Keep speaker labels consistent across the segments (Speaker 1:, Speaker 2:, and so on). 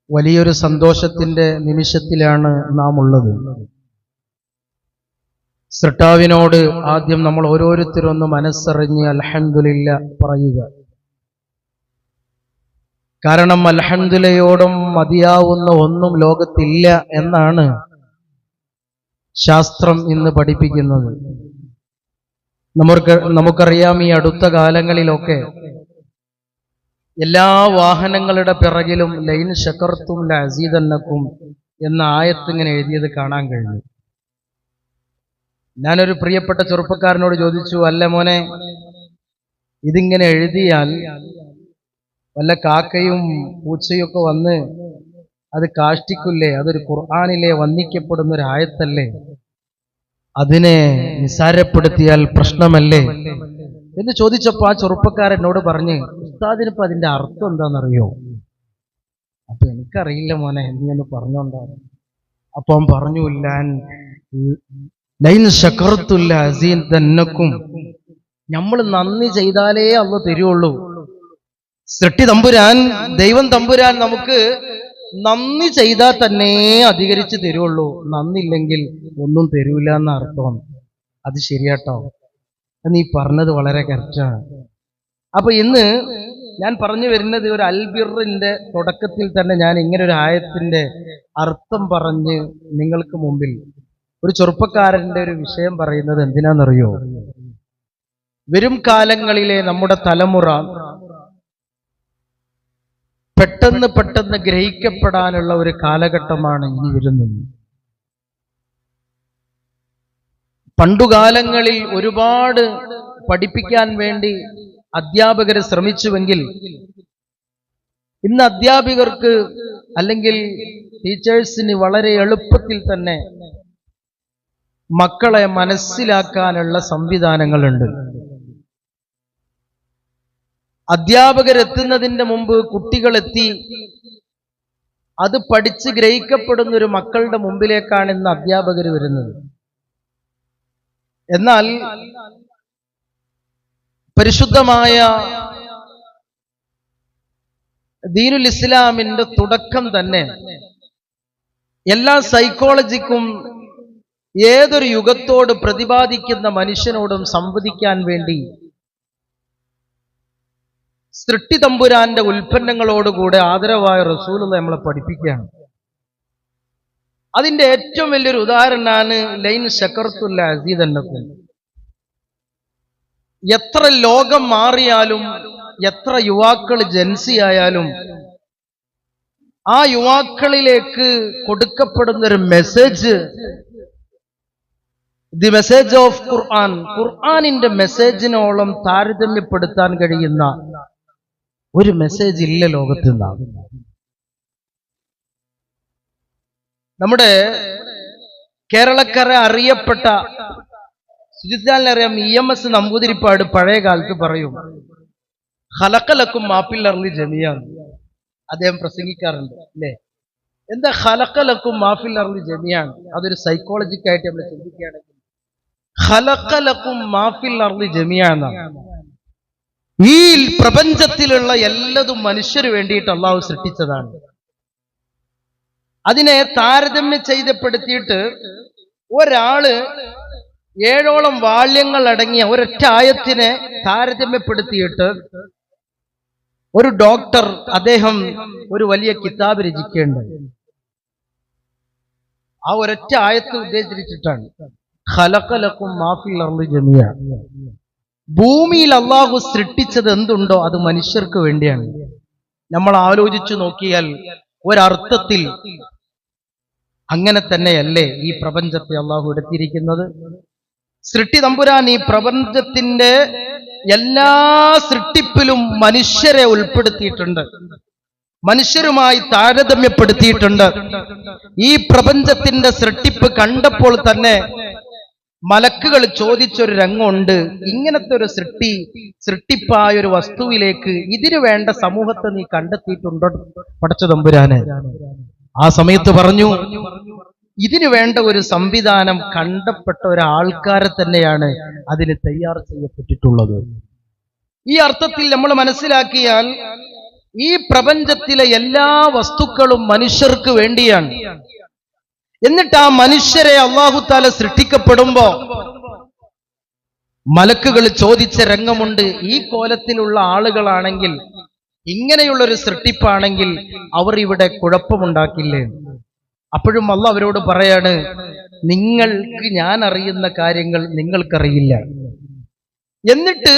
Speaker 1: വലിയൊരു സന്തോഷത്തിന്റെ നിമിഷത്തിലാണ് നാം ഉള്ളത്. സൃഷ്ടാവിനോട് ആദ്യം നമ്മൾ ഓരോരുത്തരൊന്ന് മനസ്സറിഞ്ഞ് അൽഹംദുലില്ലാഹ് പറയുക. കാരണം അൽഹംദുലില്ലയോടും മതിയാവുന്ന ഒന്നും ലോകത്തില്ല എന്നാണ് ശാസ്ത്രം ഇന്ന് പഠിപ്പിക്കുന്നത്. നമുക്കറിയാം, ഈ അടുത്ത കാലങ്ങളിലൊക്കെ എല്ലാ വാഹനങ്ങളുടെ പിറകിലും ലൈൻ ശകർത്തും ലഅസീദന്നക്കും എന്ന ആയത്തിങ്ങനെ എഴുതിയത് കാണാൻ കഴിഞ്ഞു. ഞാനൊരു പ്രിയപ്പെട്ട ചെറുപ്പക്കാരനോട് ചോദിച്ചു, അല്ല മോനെ, ഇതിങ്ങനെ എഴുതിയാൽ വല്ല കാക്കയും പൂച്ചയൊക്കെ വന്ന് അത് കാഷ്ടിക്കില്ലേ? അതൊരു ഖുർആനിലെ വന്ദിക്കപ്പെടുന്ന ഒരു ആയത്തല്ലേ? അതിനെ നിസാരപ്പെടുത്തിയാൽ പ്രശ്നമല്ലേ എന്ന് ചോദിച്ചപ്പോ ആ ചെറുപ്പക്കാരനോട് പറഞ്ഞ്, ഉസ്താദിനിപ്പോ അതിന്റെ അർത്ഥം എന്താണെന്നറിയോ? അപ്പൊ എനിക്കറിയില്ല മോനെ, നീയൊന്ന് പറഞ്ഞോണ്ടോ. അപ്പൊ അവൻ പറഞ്ഞു, ലൈൻ ശകർത്തുൽ ലഅസീദന്നക്കും, നമ്മൾ നന്ദി ചെയ്താലേ അള്ളാഹു തരുള്ളൂ. സൃഷ്ടി തമ്പുരാൻ, ദൈവം തമ്പുരാൻ നമുക്ക് നന്ദി ചെയ്താൽ തന്നെ അധികരിച്ച് തരുള്ളൂ. നന്ദില്ലെങ്കിൽ ഒന്നും തരൂല എന്ന അർത്ഥം. അത് ശരിയാട്ടോ, നീ പറഞ്ഞത് വളരെ കറക്റ്റാണ്. അപ്പൊ ഇന്ന് ഞാൻ പറഞ്ഞു വരുന്നത്, ഒരു അൽബിറിന്റെ തുടക്കത്തിൽ തന്നെ ഞാൻ ഇങ്ങനെ ഒരു ആയത്തിന്റെ അർത്ഥം പറഞ്ഞ് നിങ്ങൾക്ക് മുമ്പിൽ ഒരു ചെറുപ്പക്കാരന്റെ ഒരു വിഷയം പറയുന്നത് എന്തിനാണെന്നറിയോ? വരും കാലങ്ങളിലെ നമ്മുടെ തലമുറ പെട്ടെന്ന് ഗ്രഹിക്കപ്പെടാനുള്ള ഒരു കാലഘട്ടമാണ് ഇനി വരുന്നത്. പണ്ടുകാലങ്ങളിൽ ഒരുപാട് പഠിപ്പിക്കാൻ വേണ്ടി അധ്യാപകർ ശ്രമിച്ചുവെങ്കിൽ ഇന്ന് അധ്യാപകർക്ക് അല്ലെങ്കിൽ ടീച്ചേഴ്സിന് വളരെ എളുപ്പത്തിൽ തന്നെ മക്കളെ മനസ്സിലാക്കാനുള്ള സംവിധാനങ്ങളുണ്ട്. അധ്യാപകരെത്തുന്നതിന്റെ മുമ്പ് കുട്ടികളെത്തി അത് പഠിച്ച് ഗ്രഹിക്കപ്പെടുന്ന ഒരു മക്കളുടെ മുമ്പിലേക്കാണ് ഇന്ന് അധ്യാപകർ വരുന്നത്. എന്നാൽ പരിശുദ്ധമായ ദീനുൽ ഇസ്ലാമിന്റെ തുടക്കം തന്നെ എല്ലാ സൈക്കോളജിക്കും ഏതൊരു യുഗത്തോട് പ്രതിപാദിക്കുന്ന മനുഷ്യനോടും സംവദിക്കാൻ വേണ്ടി സൃഷ്ടി തമ്പുരാന്റെ ഉൽപ്പന്നങ്ങളോടുകൂടെ ആദരവായ റസൂലുള്ളാഹി നമ്മളെ പഠിപ്പിക്കുകയാണ്. അതിന്റെ ഏറ്റവും വലിയൊരു ഉദാഹരണമാണ് ലൈൻ ശകർത്തുൽ ലഅസീദന്നക്കും. എത്ര ലോകം മാറിയാലും, എത്ര യുവാക്കൾ ജൻസി ആയാലും, ആ യുവാക്കളിലേക്ക് കൊടുക്കപ്പെടുന്ന ഒരു മെസ്സേജ്, ദി മെസ്സേജ് ഓഫ് ഖുർആൻ, ഖുർആനിന്റെ മെസ്സേജിനോളം താരതമ്യപ്പെടുത്താൻ കഴിയുന്ന ഒരു മെസ്സേജ് ഇല്ല ലോകത്ത് നിന്നാണ്. നമ്മുടെ കേരളക്കര അറിയപ്പെട്ട സുജിത്താലിനറിയാം, EMS നമ്പൂതിരിപ്പാട് പഴയ കാലത്ത് പറയും, ഖലഖലക്കും മാഫിൽ അർളി ജമിഅൻ. അദ്ദേഹം പ്രസംഗിക്കാറുണ്ട് അല്ലേ? എന്താ ഖലഖലക്കും മാഫിൽ അർളി ജമിഅൻ? അതൊരു സൈക്കോളജിക്കായിട്ട് നമ്മൾ ചിന്തിക്കുകയാണെങ്കിൽ ഖലഖലക്കും മാഫിൽ അർളി ജമിഅൻ, ഈ പ്രപഞ്ചത്തിലുള്ള എല്ലാതും മനുഷ്യര് വേണ്ടിയിട്ട് അള്ളാഹു സൃഷ്ടിച്ചതാണ്. അതിനെ താരതമ്യം ചെയ്തപ്പെടുത്തിയിട്ട് ഒരാള് 7ഓളം വാള്യങ്ങൾ അടങ്ങിയ ഒരൊറ്റ ആയത്തിനെ താരതമ്യപ്പെടുത്തിയിട്ട് ഒരു ഡോക്ടർ, അദ്ദേഹം ഒരു വലിയ കിതാബ് രചിക്കേണ്ടത് ആ ഒരൊറ്റ ആയത്ത് ഉദ്ദേശിച്ചിട്ടാണ്. ഖലഖലക്കും മാഫിൽ അർളി ജമിഅൻ. ഭൂമിയിൽ അള്ളാഹു സൃഷ്ടിച്ചത് എന്തുണ്ടോ അത് മനുഷ്യർക്ക് വേണ്ടിയാണ്. നമ്മൾ ആലോചിച്ചു നോക്കിയാൽ ഒരർത്ഥത്തിൽ അങ്ങനെ തന്നെയല്ലേ ഈ പ്രപഞ്ചത്തെ അള്ളാഹു എടുത്തിരിക്കുന്നത്? സൃഷ്ടി തമ്പുരാൻ ഈ പ്രപഞ്ചത്തിന്റെ എല്ലാ സൃഷ്ടിപ്പിലും മനുഷ്യരെ ഉൾപ്പെടുത്തിയിട്ടുണ്ട്, മനുഷ്യരുമായി താരതമ്യപ്പെടുത്തിയിട്ടുണ്ട്. ഈ പ്രപഞ്ചത്തിന്റെ സൃഷ്ടിപ്പ് കണ്ടപ്പോൾ തന്നെ മലക്കുകൾ ചോദിച്ചൊരു രംഗമുണ്ട്, ഇങ്ങനത്തെ ഒരു സൃഷ്ടിപ്പായ ഒരു വസ്തുവിലേക്ക് ഇതിനു വേണ്ട സമൂഹത്തെ നീ കണ്ടെത്തിയിട്ടുണ്ടോ പടച്ച തമ്പുരാനെ? ആ സമയത്ത് പറഞ്ഞു, ഇതിനു വേണ്ട ഒരു സംവിധാനം കണ്ടപ്പെട്ട ഒരാൾക്കാരെ തന്നെയാണ് അതിന് തയ്യാർ ചെയ്യപ്പെട്ടിട്ടുള്ളത്. ഈ അർത്ഥത്തിൽ നമ്മൾ മനസ്സിലാക്കിയാൽ ഈ പ്രപഞ്ചത്തിലെ എല്ലാ വസ്തുക്കളും മനുഷ്യർക്ക് വേണ്ടിയാണ്. എന്നിട്ട് ആ മനുഷ്യരെ അല്ലാഹു തആല സൃഷ്ടിക്കപ്പെടുമ്പോ മലക്കുകൾ ചോദിച്ച രംഗമുണ്ട്. ഈ കോലത്തിലുള്ള ആളുകളാണെങ്കിൽ, ഇങ്ങനെയുള്ളൊരു സൃഷ്ടിപ്പാണെങ്കിൽ അവർ ഇവിടെ കുഴപ്പമുണ്ടാക്കില്ലേ? അപ്പോഴും അല്ലാഹ് അവരോട് പറയാണ്, നിങ്ങൾക്ക് ഞാൻ അറിയുന്ന കാര്യങ്ങൾ നിങ്ങൾക്കറിയില്ല. എന്നിട്ട്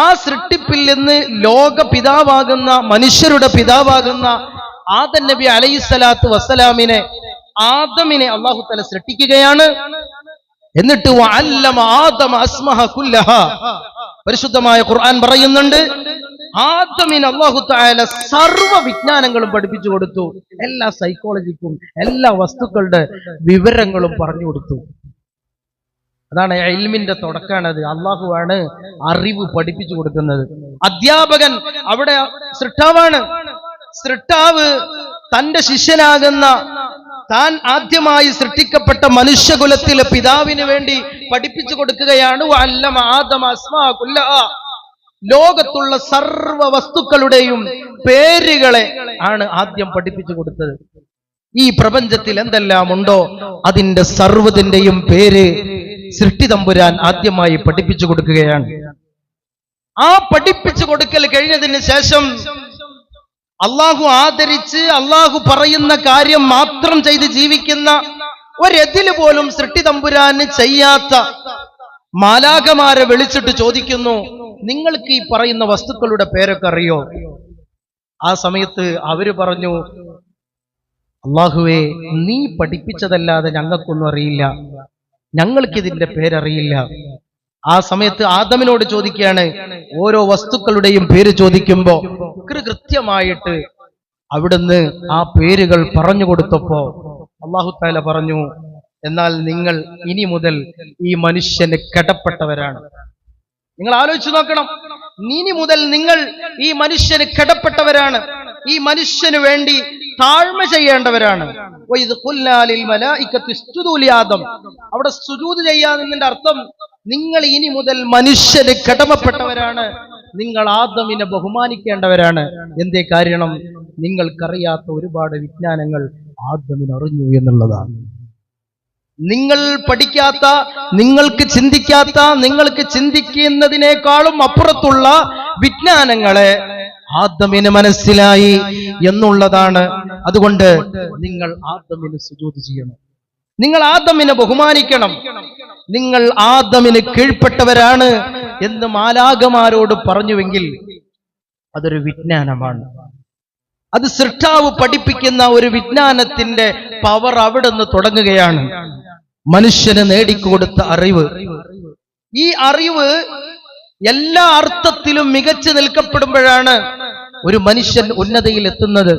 Speaker 1: ആ സൃഷ്ടിപ്പിൽ നിന്ന് ലോക പിതാവാകുന്ന, മനുഷ്യരുടെ പിതാവാകുന്ന ആദം നബി അലൈഹിസ്സലാത്തു വസ്സലാമിനെ, ആദമിനെ അല്ലാഹു തആല സൃഷ്ടിക്കുകയാണ്. എന്നിട്ട് വഅല്ലമ ആദമ അസ്മഹ കുല്ലഹ, പരിശുദ്ധമായ ഖുർആൻ പറയുന്നുണ്ട്, ആദമിന് അല്ലാഹു തആല സർവ്വ വിജ്ഞാനങ്ങളും പഠിപ്പിച്ചു കൊടുത്തു. എല്ലാ സൈക്കോളജിക്കും എല്ലാ വസ്തുക്കളുടെ വിവരങ്ങളും പറഞ്ഞു കൊടുത്തു. അതാണ് ഇൽമിന്റെ തുടക്കമാണത്. അള്ളാഹുവാണ് അറിവ് പഠിപ്പിച്ചു കൊടുക്കുന്നത്. അധ്യാപകൻ അവിടെ സൃഷ്ടാവാണ്. സൃഷ്ടാവ് തന്റെ ശിഷ്യനാകുന്ന, താൻ ആദ്യമായി സൃഷ്ടിക്കപ്പെട്ട മനുഷ്യകുലത്തിലെ പിതാവിന് വേണ്ടി പഠിപ്പിച്ചു കൊടുക്കുകയാണ്. വഅല്ലമ ആദമ അസ്മാഅ കുല്ലഹ, ലോകത്തുള്ള സർവ്വ വസ്തുക്കളുടെയും പേരുകളെ ആണ് ആദ്യം പഠിപ്പിച്ചു കൊടുത്തത്. ഈ പ്രപഞ്ചത്തിൽ എന്തെല്ലാം ഉണ്ടോ അതിന്റെ സർവ്വതിന്റെയും പേര് സൃഷ്ടിതമ്പുരാൻ ആദ്യമായി പഠിപ്പിച്ചു കൊടുക്കുകയാണ്. ആ പഠിപ്പിച്ചു കൊടുക്കൽ കഴിഞ്ഞതിന് ശേഷം അള്ളാഹു ആദരിച്ച് അള്ളാഹു പറയുന്ന കാര്യം മാത്രം ചെയ്ത് ജീവിക്കുന്ന, ഒരെതില് പോലും സൃഷ്ടിതമ്പുരാന് ചെയ്യാത്ത മാലാഖമാരെ വിളിച്ചിട്ട് ചോദിക്കുന്നു, നിങ്ങൾക്ക് ഈ പറയുന്ന വസ്തുക്കളുടെ പേരൊക്കെ അറിയോ? ആ സമയത്ത് അവര് പറഞ്ഞു, അള്ളാഹുവേ, നീ പഠിപ്പിച്ചതല്ലാതെ ഞങ്ങൾക്കൊന്നും അറിയില്ല, ഞങ്ങൾക്കിതിന്റെ പേരറിയില്ല. ആ സമയത്ത് ആദമിനോട് ചോദിക്കുകയാണ്. ഓരോ വസ്തുക്കളുടെയും പേര് ചോദിക്കുമ്പോ കൃത്യമായിട്ട് അവിടുന്ന് ആ പേരുകൾ പറഞ്ഞു കൊടുത്തപ്പോ അല്ലാഹു തആല പറഞ്ഞു, എന്നാൽ നിങ്ങൾ ഇനി മുതൽ ഈ മനുഷ്യന് കടപ്പെട്ടവരാണ്. നിങ്ങൾ ആലോചിച്ചു നോക്കണം, ഇനി മുതൽ നിങ്ങൾ ഈ മനുഷ്യന് കടപ്പെട്ടവരാണ്, ഈ മനുഷ്യന് വേണ്ടി താഴ്മ ചെയ്യേണ്ടവരാണ്. അവിടെ സുജൂദ് ചെയ്യാന്നതിന്റെ അർത്ഥം, നിങ്ങൾ ഇനി മുതൽ മനുഷ്യന് കടമപ്പെട്ടവരാണ്, നിങ്ങൾ ആദമിനെ ബഹുമാനിക്കേണ്ടവരാണ്. എന്തേ കാരണം? നിങ്ങൾക്കറിയാത്ത ഒരുപാട് വിജ്ഞാനങ്ങൾ ആദമിന് അറിഞ്ഞു എന്നുള്ളതാണ്. നിങ്ങൾ പഠിക്കാത്ത, നിങ്ങൾക്ക് ചിന്തിക്കാത്ത, നിങ്ങൾക്ക് ചിന്തിക്കുന്നതിനേക്കാളും അപ്പുറത്തുള്ള വിജ്ഞാനങ്ങളെ ആദമിന് മനസ്സിലായി എന്നുള്ളതാണ്. അതുകൊണ്ട് നിങ്ങൾ ആദമിന് സുജൂദ് ചെയ്യണം, നിങ്ങൾ ആദമിനെ ബഹുമാനിക്കണം, നിങ്ങൾ ആദമിന് കീഴ്പ്പെട്ടവരാണ് എന്ന് മാലാഖമാരോട് പറഞ്ഞുവെങ്കിൽ അതൊരു വിജ്ഞാനമാണ്. അത് സൃഷ്ടാവ് പഠിപ്പിക്കുന്ന ഒരു വിജ്ഞാനത്തിന്റെ പവർ അവിടെ നിന്ന് തുടങ്ങുകയാണ്. മനുഷ്യന് നേടിക്കൊടുത്ത അറിവ്, ഈ അറിവ് എല്ലാ അർത്ഥത്തിലും മികച്ചു നിൽക്കപ്പെടുമ്പോഴാണ് ഒരു മനുഷ്യൻ ഉന്നതിയിൽ എത്തുന്നത്.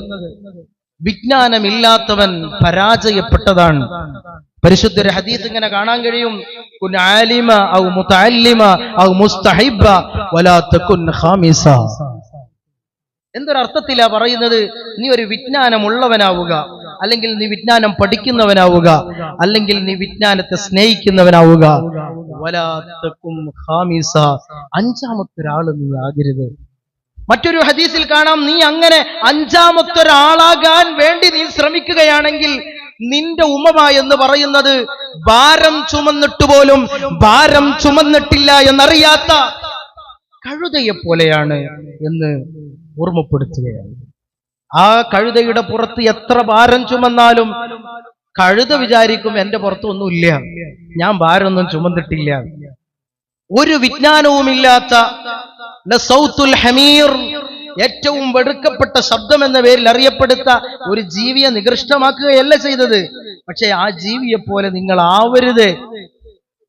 Speaker 1: വിജ്ഞാനമില്ലാത്തവൻ പരാജയപ്പെട്ടതാണ്. പരിശുദ്ധ ഹദീസ് ഇങ്ങനെ കാണാൻ കഴിയും, കുൻ ആലിമ ഔ മുതഅല്ലിമ ഔ മുസ്തഹിബ വലാ തകുൻ ഖാമിസ. എന്തൊരർത്ഥത്തിലാ പറയുന്നത്? നീ ഒരു വിജ്ഞാനമുള്ളവനാവുക, അല്ലെങ്കിൽ നീ വിജ്ഞാനം പഠിക്കുന്നവനാവുക, അല്ലെങ്കിൽ നീ വിജ്ഞാനത്തെ സ്നേഹിക്കുന്നവനാവുക. വലാ തകുൻ ഖാമിസ, അഞ്ചാമത്തെ ഒരാൾ നീ ആകരുത്. മറ്റൊരു ഹദീസിൽ കാണാം, നീ അങ്ങനെ അഞ്ചാമത്തെ ഒരാളാകാൻ വേണ്ടി നീ ശ്രമിക്കുകയാണെങ്കിൽ നിന്റെ ഉമ്മ എന്ന് പറയുന്നത് ഭാരം ചുമന്നിട്ട് പോലും ഭാരം ചുമന്നിട്ടില്ല എന്നറിയാത്ത കഴുതയെ പോലെയാണ് എന്ന് ഓർമ്മപ്പെടുത്തുകയാണ്. ആ കഴുതയുടെ പുറത്ത് എത്ര ഭാരം ചുമന്നാലും കഴുത വിചാരിക്കും, എന്റെ പുറത്തൊന്നുമില്ല, ഞാൻ ഭാരമൊന്നും ചുമന്നിട്ടില്ല. ഒരു വിജ്ഞാനവുമില്ലാത്ത ലസൗത്തുൽ ഹമീർ, ഏറ്റവും വെടുക്കപ്പെട്ട ശബ്ദം എന്ന പേരിൽ അറിയപ്പെടുത്ത ഒരു ജീവിയെ നികൃഷ്ടമാക്കുകയല്ല ചെയ്തത്, പക്ഷെ ആ ജീവിയെ പോലെ നിങ്ങൾ ആവരുത്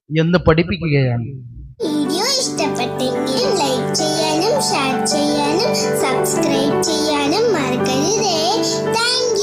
Speaker 1: എന്ന് പഠിപ്പിക്കുകയാണ്.
Speaker 2: വീഡിയോ ഇഷ്ടപ്പെട്ടെങ്കിൽ ലൈക്ക് ചെയ്യാനും ഷെയർ ചെയ്യാനും സബ്സ്ക്രൈബ് ചെയ്യാനും മറക്കരുതേ. Thank you.